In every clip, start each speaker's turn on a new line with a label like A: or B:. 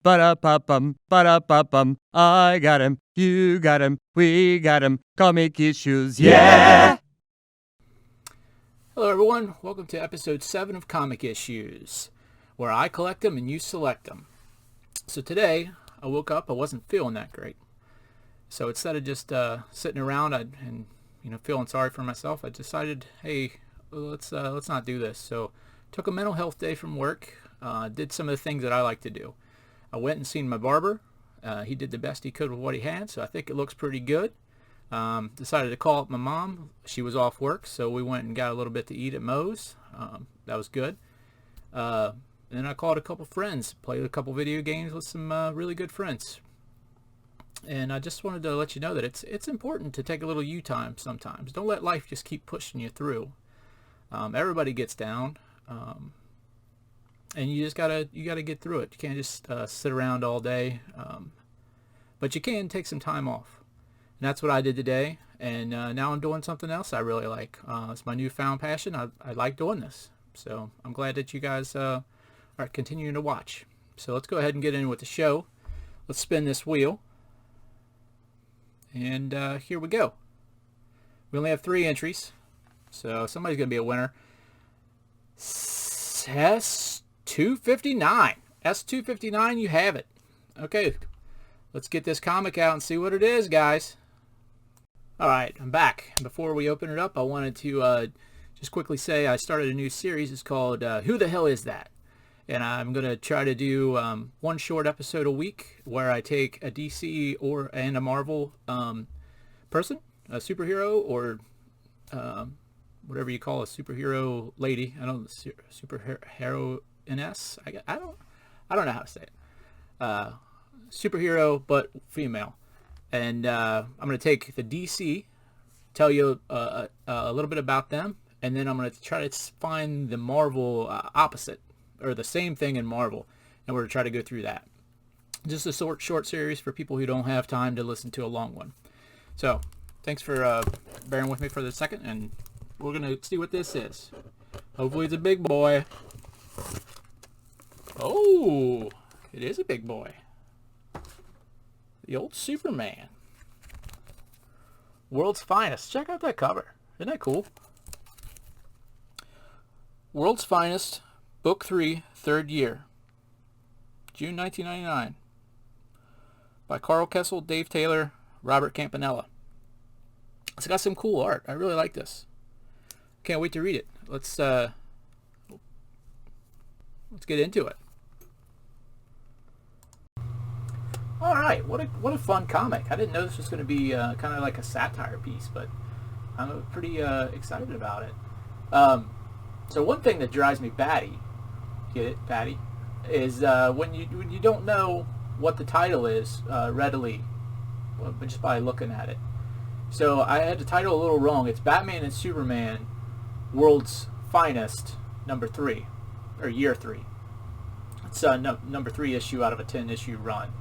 A: Ba-da-ba-bum, ba-da-ba-bum. I got him, you got him, we got him. Comic issues, yeah!
B: Hello everyone, welcome to episode 7 of Comic Issues, where I collect them and you select them. So today, I woke up, I wasn't feeling that great. So instead of just sitting around and feeling sorry for myself, I decided, hey, let's not do this. So took a mental health day from work, did some of the things that I like to do. I went and seen my barber. He did the best he could with what he had, so I think it looks pretty good. Decided to call up my mom. She was off work, so we went and got a little bit to eat at Moe's. That was good. And then I called a couple friends, played a couple video games with some really good friends. And I just wanted to let you know that it's important to take a little you time sometimes. Don't let life just keep pushing you through. Everybody gets down. And you just gotta get through it. You can't just sit around all day, but you can take some time off, and that's what I did today. And now I'm doing something else I really like. It's my newfound passion. I like doing this, so I'm glad that you guys are continuing to watch. So let's go ahead and get in with the show. Let's spin this wheel, and here we go. We only have 3 entries, so somebody's gonna be a winner. S259. S259, you have it. Okay, let's get this comic out and see what it is, guys. Alright, I'm back. Before we open it up, I wanted to just quickly say I started a new series. It's called Who the Hell Is That? And I'm going to try to do one short episode a week where I take a DC and a Marvel person, a superhero, or whatever you call a superhero lady. I don't know, superhero NS. I don't know how to say it. Superhero, but female. And I'm going to take the DC, tell you a little bit about them, and then I'm going to try to find the Marvel opposite, or the same thing in Marvel, and we're going to try to go through that. Just a short series for people who don't have time to listen to a long one. So, thanks for bearing with me for the second, and we're going to see what this is. Hopefully it's a big boy. Oh, it is a big boy. The old Superman. World's Finest. Check out that cover. Isn't that cool? World's Finest, Book 3, 3rd year. June 1999. By Carl Kessel, Dave Taylor, Robert Campanella. It's got some cool art. I really like this. Can't wait to read it. Let's get into it. All right, what a fun comic. I didn't know this was going to be kind of like a satire piece, but I'm pretty excited about it. So one thing that drives me batty, get it, batty, is when you don't know what the title is readily, just by looking at it. So I had the title a little wrong. It's Batman and Superman, World's Finest, number 3, or year 3. It's number 3 issue out of a 10-issue run.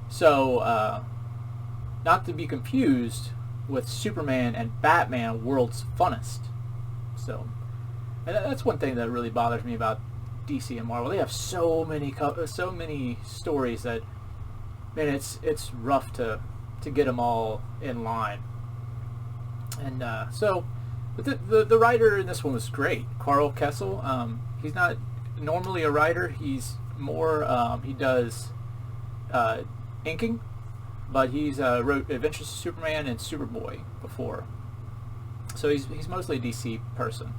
B: So, not to be confused with Superman and Batman, World's Funnest. So, that's one thing that really bothers me about DC and Marvel. They have so many stories that, man, it's rough to get them all in line. And so, but the writer in this one was great, Carl Kessel. He's not normally a writer. He's more he does inking, but he's wrote Adventures of Superman and Superboy before. So he's mostly a DC person.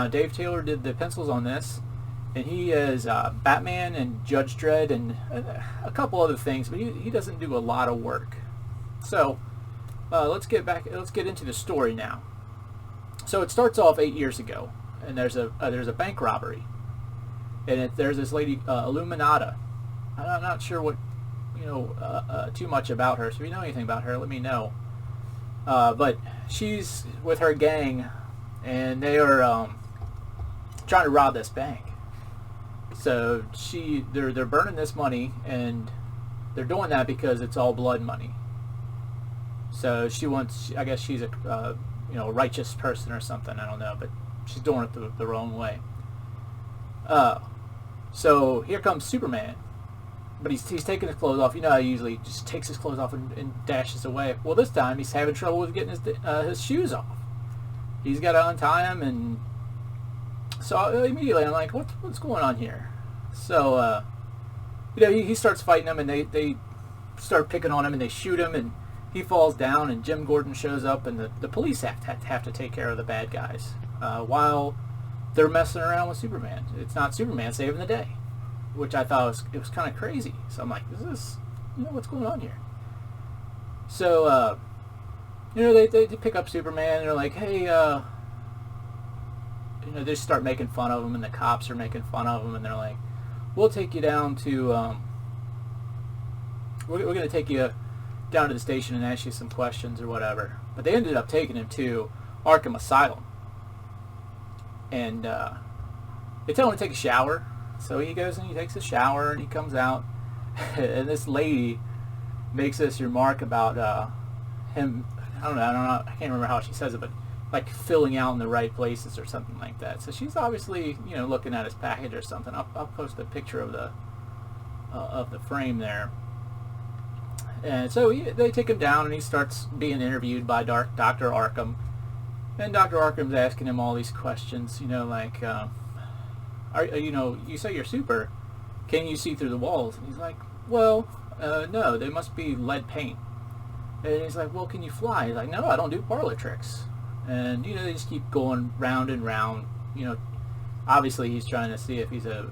B: Dave Taylor did the pencils on this, and he is Batman and Judge Dredd and a couple other things, but he doesn't do a lot of work. So let's get into the story now. So it starts off 8 years ago, and there's a bank robbery, and there's this lady Illuminata. I'm not sure what too much about her, so if you know anything about her, let me know. But she's with her gang, and they are trying to rob this bank. So they're burning this money, and they're doing that because it's all blood money. So I guess she's a righteous person or something, I don't know, but she's doing it the wrong way. So here comes Superman but he's taking his clothes off. You know how he usually just takes his clothes off and dashes away. Well, this time he's having trouble with getting his shoes off. He's got to untie them, and so immediately I'm like, what's going on here? So he starts fighting them, and they start picking on him, and they shoot him, and he falls down, and Jim Gordon shows up, and the police have to take care of the bad guys while they're messing around with Superman. It's not Superman saving the day, which I thought was kind of crazy. So I'm like, what's going on here? So they pick up Superman, and they're like, hey, they start making fun of him, and the cops are making fun of him, and they're like, we'll take you down to we're going to take you down to the station and ask you some questions or whatever. But they ended up taking him to Arkham Asylum, and they tell him to take a shower. So he goes and he takes a shower, and he comes out, and this lady makes this remark about him. I don't know. I can't remember how she says it, but like filling out in the right places or something like that. So she's obviously looking at his package or something. I'll post a picture of the frame there. And so they take him down, and he starts being interviewed by Dr. Arkham. And Dr. Arkham's asking him all these questions, like, you say you're super. Can you see through the walls? And he's like, well, no, they must be lead paint. And he's like, well, can you fly? He's like, no, I don't do parlor tricks. And, they just keep going round and round. Obviously he's trying to see if he's out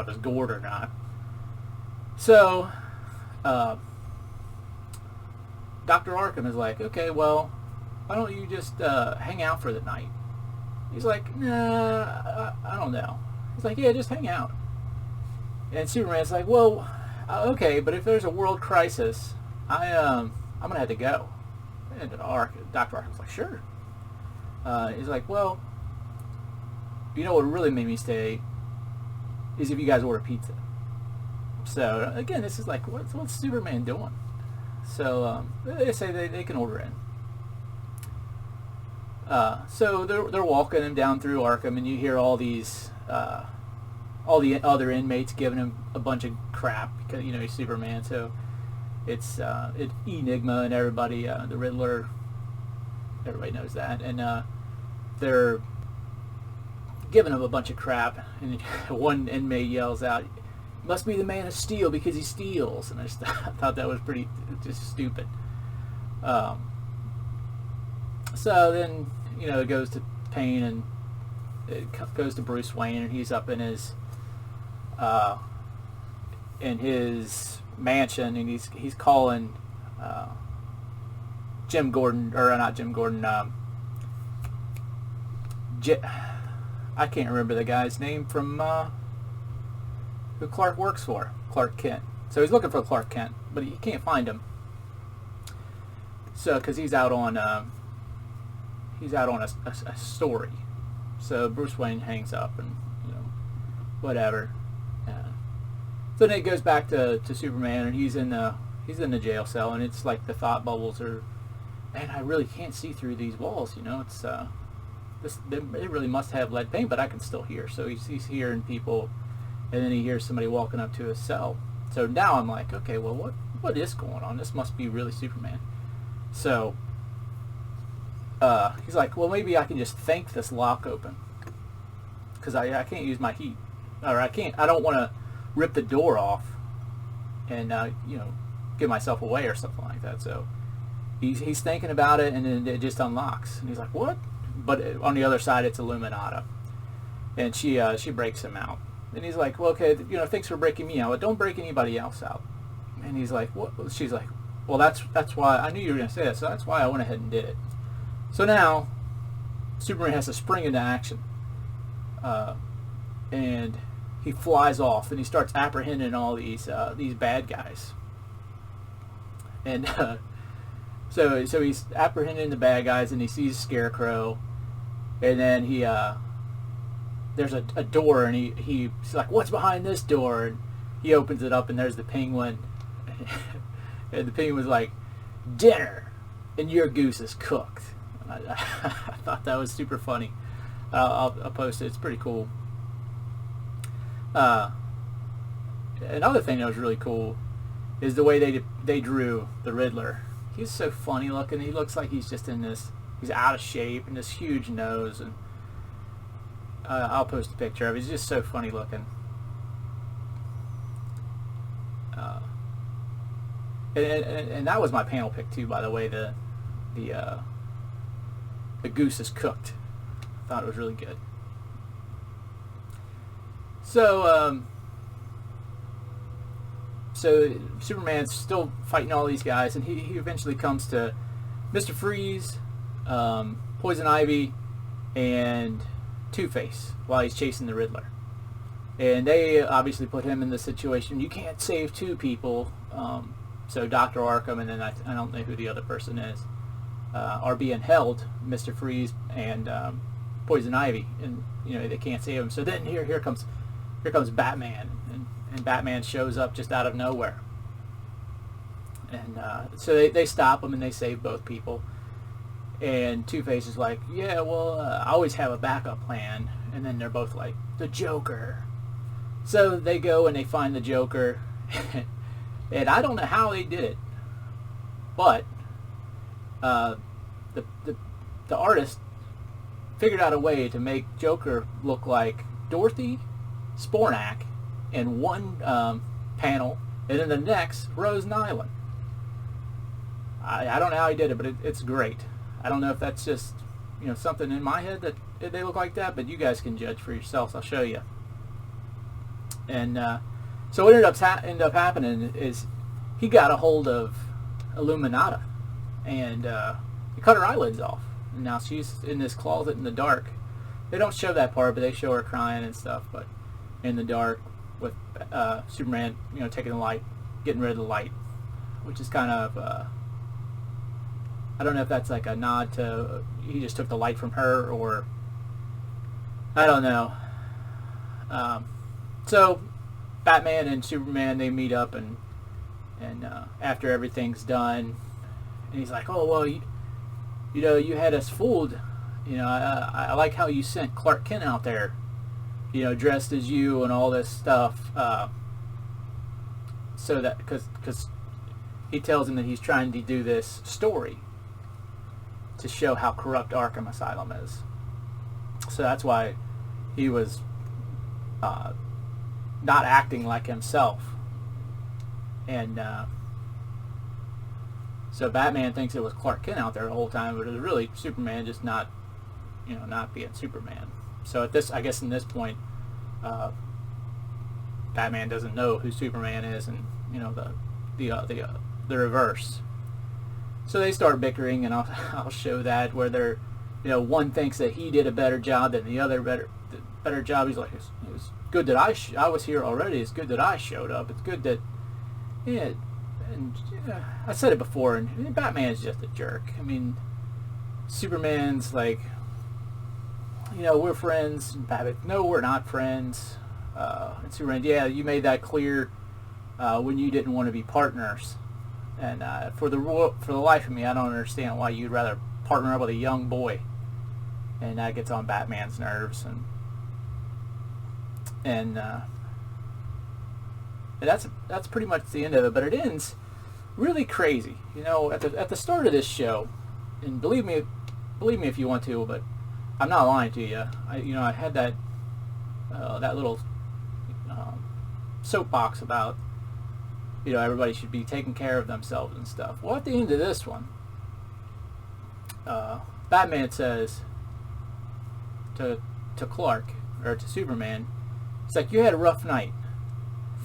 B: of his gourd or not. So, Dr. Arkham is like, okay, well, why don't you just hang out for the night? He's like, nah, I don't know. He's like, yeah, just hang out. And Superman's like, well, okay, but if there's a world crisis, I'm gonna have to go. And Dr. Arkham's like, sure. He's like, well, what really made me stay is if you guys order pizza. So again, this is like, what's Superman doing? So they say they can order in. So they're walking him down through Arkham, and you hear all these all the other inmates giving him a bunch of crap because he's Superman. So it's Enigma and everybody, the Riddler. Everybody knows that, and they're giving him a bunch of crap. And one inmate yells out, "Must be the Man of Steel because he steals." And I thought that was pretty just stupid. So then it goes to Payne, and it goes to Bruce Wayne, and he's up in his mansion, and he's calling Jim Gordon, or not Jim Gordon. I can't remember the guy's name from who Clark works for, Clark Kent. So he's looking for Clark Kent, but he can't find him. So because he's out on a story. So Bruce Wayne hangs up, and whatever. So then it goes back to Superman, and he's in the jail cell, and it's like the thought bubbles are, man, I really can't see through these walls. It's they really must have lead paint, but I can still hear. So he's hearing people, and then he hears somebody walking up to his cell. So now I'm like, okay, well, what is going on? This must be really Superman. So he's like, well, maybe I can just yank this lock open, because I can't use my heat, or I don't want to rip the door off and give myself away or something like that. So he's thinking about it, and then it just unlocks, and he's like, what? But on the other side, it's Illuminata, and she breaks him out, and he's like, well, okay, thanks for breaking me out, but don't break anybody else out. And he's like, what? She's like, well, that's why I knew you were going to say that, so that's why I went ahead and did it. So now Superman has to spring into action, and he flies off, and he starts apprehending all these bad guys. And so he's apprehending the bad guys, and he sees Scarecrow, and then there's a door, and he's like, what's behind this door? And he opens it up, and there's the Penguin, and the Penguin's like, dinner, and your goose is cooked. I thought that was super funny. I'll post it. It's pretty cool. another thing that was really cool is the way they drew the Riddler. He's so funny looking. He looks like he's just he's out of shape and this huge nose. And I'll post a picture of it. He's just so funny looking. And that was my panel pick too, by the way. The goose is cooked. I thought it was really good. So Superman's still fighting all these guys, and he eventually comes to Mr. Freeze, Poison Ivy, and Two-Face while he's chasing the Riddler. And they obviously put him in the situation, you can't save two people. So Dr. Arkham, and then I don't know who the other person is, are being held, Mr. Freeze and Poison Ivy, and they can't save him. So then here comes Batman, and Batman shows up just out of nowhere. And so they stop him and they save both people. And Two-Face is like, yeah, well, I always have a backup plan. And then they're both like, the Joker. So they go and they find the Joker. And I don't know how they did it, but the artist figured out a way to make Joker look like Dorothy Spornak in one panel, and in the next, Rose Nyland. I don't know how he did it, but it's great. I don't know if that's just something in my head that they look like that, but you guys can judge for yourselves. I'll show you. And so what ended up happening is he got a hold of Illuminata, and he cut her eyelids off. And now she's in this closet in the dark. They don't show that part, but they show her crying and stuff. But in the dark with Superman, taking the light, getting rid of the light, which is kind of I don't know if that's like a nod to he just took the light from her, or I don't know. So Batman and Superman, they meet up, and after everything's done, and he's like, oh well, you had us fooled. I like how you sent Clark Kent out there, dressed as you and all this stuff, so that because he tells him that he's trying to do this story to show how corrupt Arkham Asylum is. So that's why he was not acting like himself. And so Batman thinks it was Clark Kent out there the whole time, but it was really Superman just not being Superman. So I guess in this point, Batman doesn't know who Superman is, and the reverse. So they start bickering, and I'll show that where they're, one thinks that he did a better job than the other better job. He's like, it was good that I was here already. It's good that I showed up. It's good that, and I said it before, and Batman's just a jerk. I mean, Superman's like, we're friends. Batman, no, we're not friends. And Superman, yeah, you made that clear when you didn't want to be partners. And for the life of me, I don't understand why you'd rather partner up with a young boy. And that gets on Batman's nerves, and that's pretty much the end of it. But it ends really crazy. At the start of this show, and believe me if you want to, but I'm not lying to you. I had that little soapbox about everybody should be taking care of themselves and stuff. Well, at the end of this one, Batman says to Clark, or to Superman, it's like, you had a rough night.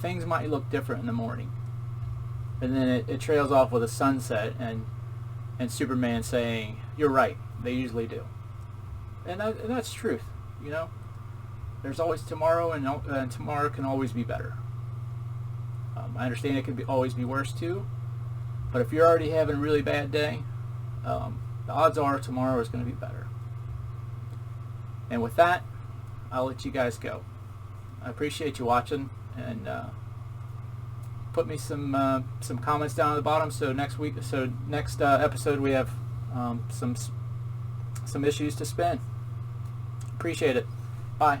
B: Things might look different in the morning. And then it trails off with a sunset, and Superman saying, you're right, they usually do. And that's truth, There's always tomorrow, and tomorrow can always be better. I understand it can always be worse too, but if you're already having a really bad day, the odds are tomorrow is going to be better. And with that, I'll let you guys go. I appreciate you watching, and put me some comments down at the bottom. So next episode we have some issues to spin. Appreciate it. Bye.